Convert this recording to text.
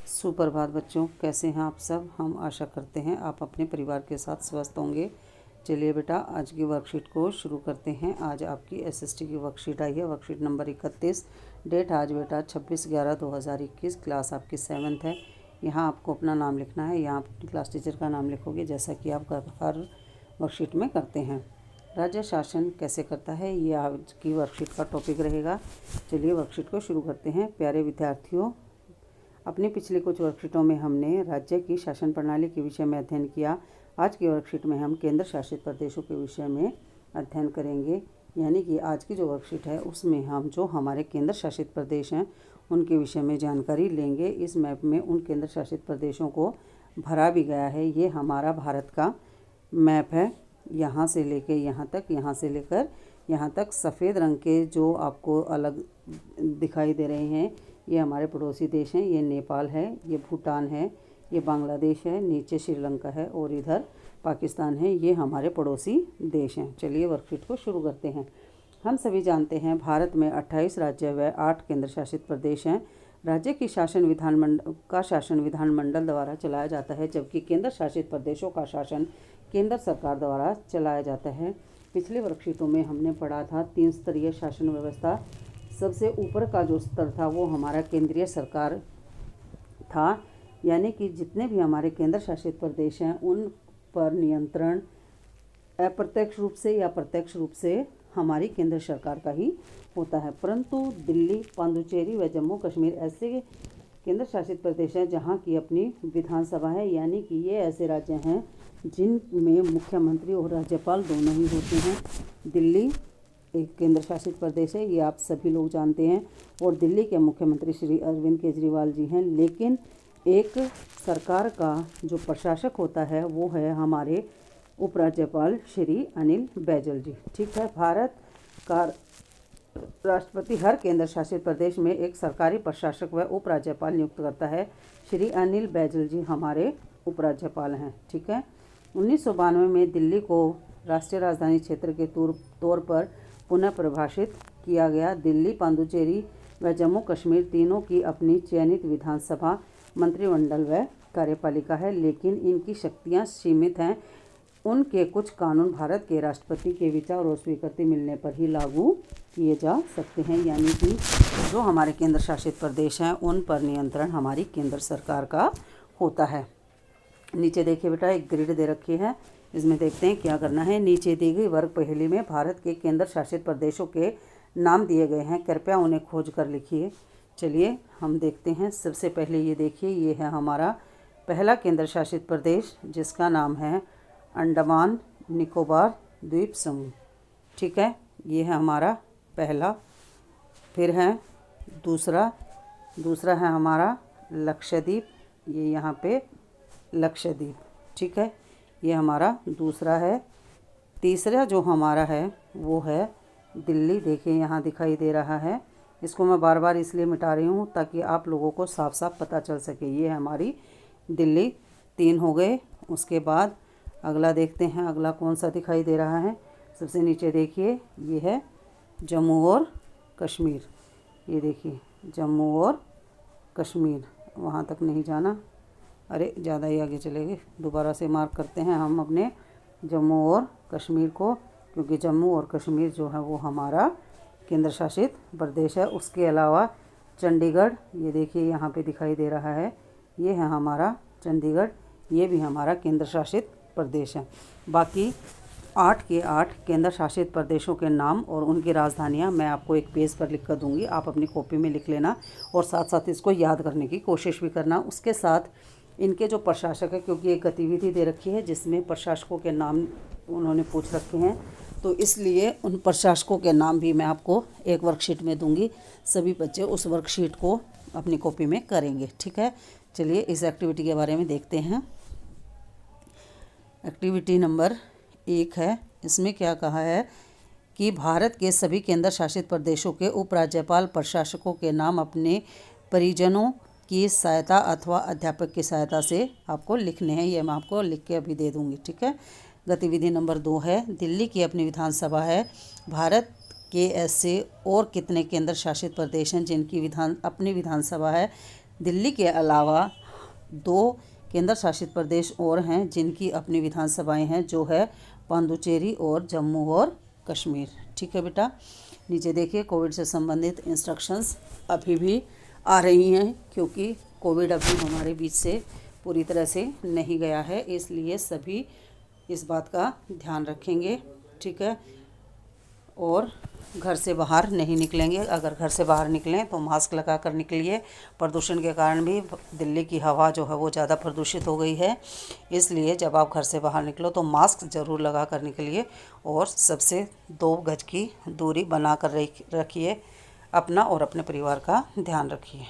सुप्रभात बच्चों, कैसे हैं आप सब। हम आशा करते हैं आप अपने परिवार के साथ स्वस्थ होंगे। चलिए बेटा, आज की वर्कशीट को शुरू करते हैं। आज आपकी एसएसटी की वर्कशीट आई है, वर्कशीट नंबर 31। डेट आज बेटा 26/11/2021। क्लास आपकी 7th है। यहाँ आपको अपना नाम लिखना है। यहाँ आप अपनी क्लास टीचर का नाम लिखोगे, जैसा कि आप हर वर्कशीट में करते हैं। राज्य शासन कैसे करता है, ये आज की वर्कशीट का टॉपिक रहेगा। चलिए वर्कशीट को शुरू करते हैं। प्यारे विद्यार्थियों, अपनी पिछली कुछ वर्कशीटों में हमने राज्य की शासन प्रणाली के विषय में अध्ययन किया। आज की वर्कशीट में हम केंद्र शासित प्रदेशों के विषय में अध्ययन करेंगे। यानी कि आज की जो वर्कशीट है उसमें हम जो हमारे केंद्र शासित प्रदेश हैं उनके विषय में जानकारी लेंगे। इस मैप में उन केंद्र शासित प्रदेशों को भरा भी गया है। ये हमारा भारत का मैप है। यहाँ से लेकर यहाँ तक, यहाँ से लेकर यहाँ तक सफ़ेद रंग के जो आपको अलग दिखाई दे रहे हैं, ये हमारे पड़ोसी देश हैं। ये नेपाल है, ये भूटान है, ये बांग्लादेश है, नीचे श्रीलंका है और इधर पाकिस्तान है। ये हमारे पड़ोसी देश हैं। चलिए वर्कशीट को शुरू करते हैं। हम सभी जानते हैं भारत में 28 राज्य व 8 केंद्र शासित प्रदेश हैं। राज्य की शासन विधानमंडल द्वारा चलाया जाता है, जबकि केंद्र शासित प्रदेशों का शासन केंद्र सरकार द्वारा चलाया जाता है। पिछले वर्कशीटों में हमने पढ़ा था 3 स्तरीय शासन व्यवस्था। सबसे ऊपर का जो स्तर था वो हमारा केंद्रीय सरकार था, यानी कि जितने भी हमारे केंद्र शासित प्रदेश हैं उन पर नियंत्रण अप्रत्यक्ष रूप से या प्रत्यक्ष रूप से हमारी केंद्र सरकार का ही होता है। परंतु दिल्ली, पांडुचेरी व जम्मू कश्मीर ऐसे केंद्र शासित प्रदेश हैं जहाँ की अपनी विधानसभा है। यानी कि ये ऐसे राज्य हैं जिनमें मुख्यमंत्री और राज्यपाल दोनों ही होते हैं। दिल्ली एक केंद्र शासित प्रदेश है, ये आप सभी लोग जानते हैं, और दिल्ली के मुख्यमंत्री श्री अरविंद केजरीवाल जी हैं। लेकिन एक सरकार का जो प्रशासक होता है वो है हमारे उपराज्यपाल श्री अनिल बैजल जी। ठीक है। भारत का राष्ट्रपति हर केंद्र शासित प्रदेश में एक सरकारी प्रशासक व उपराज्यपाल नियुक्त करता है। श्री अनिल बैजल जी हमारे उपराज्यपाल हैं। ठीक है। 1992 में दिल्ली को राष्ट्रीय राजधानी क्षेत्र के तौर पर पुनः परिभाषित किया गया। दिल्ली, पांडुचेरी व जम्मू कश्मीर तीनों की अपनी चयनित विधानसभा, मंत्रिमंडल व कार्यपालिका है, लेकिन इनकी शक्तियां सीमित हैं। उनके कुछ कानून भारत के राष्ट्रपति के विचार और स्वीकृति मिलने पर ही लागू किए जा सकते हैं। यानी कि जो हमारे केंद्र शासित प्रदेश हैं उन पर नियंत्रण हमारी केंद्र सरकार का होता है। नीचे देखिए बेटा, एक ग्रिड दे रखी है, इसमें देखते हैं क्या करना है। नीचे दी गई वर्ग पहेली में भारत के केंद्र शासित प्रदेशों के नाम दिए गए हैं, कृपया उन्हें खोज कर लिखिए। चलिए हम देखते हैं। सबसे पहले ये देखिए, ये है हमारा पहला केंद्र शासित प्रदेश जिसका नाम है अंडमान निकोबार द्वीप समूह। ठीक है, ये है हमारा पहला। फिर है दूसरा है हमारा लक्षद्वीप, ये यहाँ पे लक्षद्वीप। ठीक है, ये हमारा दूसरा है। तीसरा जो हमारा है वो है दिल्ली। देखिए यहाँ दिखाई दे रहा है, इसको मैं बार बार इसलिए मिटा रही हूँ ताकि आप लोगों को साफ साफ पता चल सके। ये है हमारी दिल्ली। 3 हो गए। उसके बाद अगला देखते हैं, अगला कौन सा दिखाई दे रहा है। सबसे नीचे देखिए, ये है जम्मू और कश्मीर। ये देखिए जम्मू और कश्मीर, वहाँ तक नहीं जाना, अरे ज़्यादा ही आगे चले गए। दोबारा से मार्क करते हैं हम अपने जम्मू और कश्मीर को, क्योंकि जम्मू और कश्मीर जो है वो हमारा केंद्र शासित प्रदेश है। उसके अलावा चंडीगढ़, ये देखिए यहाँ पे दिखाई दे रहा है, ये है हमारा चंडीगढ़, ये भी हमारा केंद्र शासित प्रदेश है। बाकी 8 के 8 केंद्र शासित प्रदेशों के नाम और उनकी राजधानियाँ मैं आपको एक पेज पर लिख कर दूँगी, आप अपनी कॉपी में लिख लेना और साथ साथ इसको याद करने की कोशिश भी करना। उसके साथ इनके जो प्रशासक है, क्योंकि एक गतिविधि दे रखी है जिसमें प्रशासकों के नाम उन्होंने पूछ रखे हैं, तो इसलिए उन प्रशासकों के नाम भी मैं आपको एक वर्कशीट में दूंगी। सभी बच्चे उस वर्कशीट को अपनी कॉपी में करेंगे। ठीक है। चलिए इस एक्टिविटी के बारे में देखते हैं। एक्टिविटी नंबर 1 है। इसमें क्या कहा है कि भारत के सभी केंद्र शासित प्रदेशों के उपराज्यपाल प्रशासकों के नाम अपने परिजनों की सहायता अथवा अध्यापक की सहायता से आपको लिखने हैं। ये मैं आपको लिख के अभी दे दूँगी। ठीक है। गतिविधि नंबर 2 है, दिल्ली की अपनी विधानसभा है। भारत के ऐसे और कितने केंद्र शासित प्रदेश हैं जिनकी अपनी विधानसभा है। दिल्ली के अलावा 2 केंद्र शासित प्रदेश और हैं जिनकी अपनी विधानसभाएं हैं, जो है पांडुचेरी और जम्मू और कश्मीर। ठीक है बेटा, नीचे देखिए कोविड से संबंधित इंस्ट्रक्शंस अभी भी आ रही हैं, क्योंकि कोविड अभी हमारे बीच से पूरी तरह से नहीं गया है, इसलिए सभी इस बात का ध्यान रखेंगे। ठीक है, और घर से बाहर नहीं निकलेंगे। अगर घर से बाहर निकलें तो मास्क लगा कर निकलिए। प्रदूषण के कारण भी दिल्ली की हवा जो है वो ज़्यादा प्रदूषित हो गई है, इसलिए जब आप घर से बाहर निकलो तो मास्क ज़रूर लगा कर निकलिए और सबसे 2 गज की दूरी बना कर रखिए। अपना और अपने परिवार का ध्यान रखिए।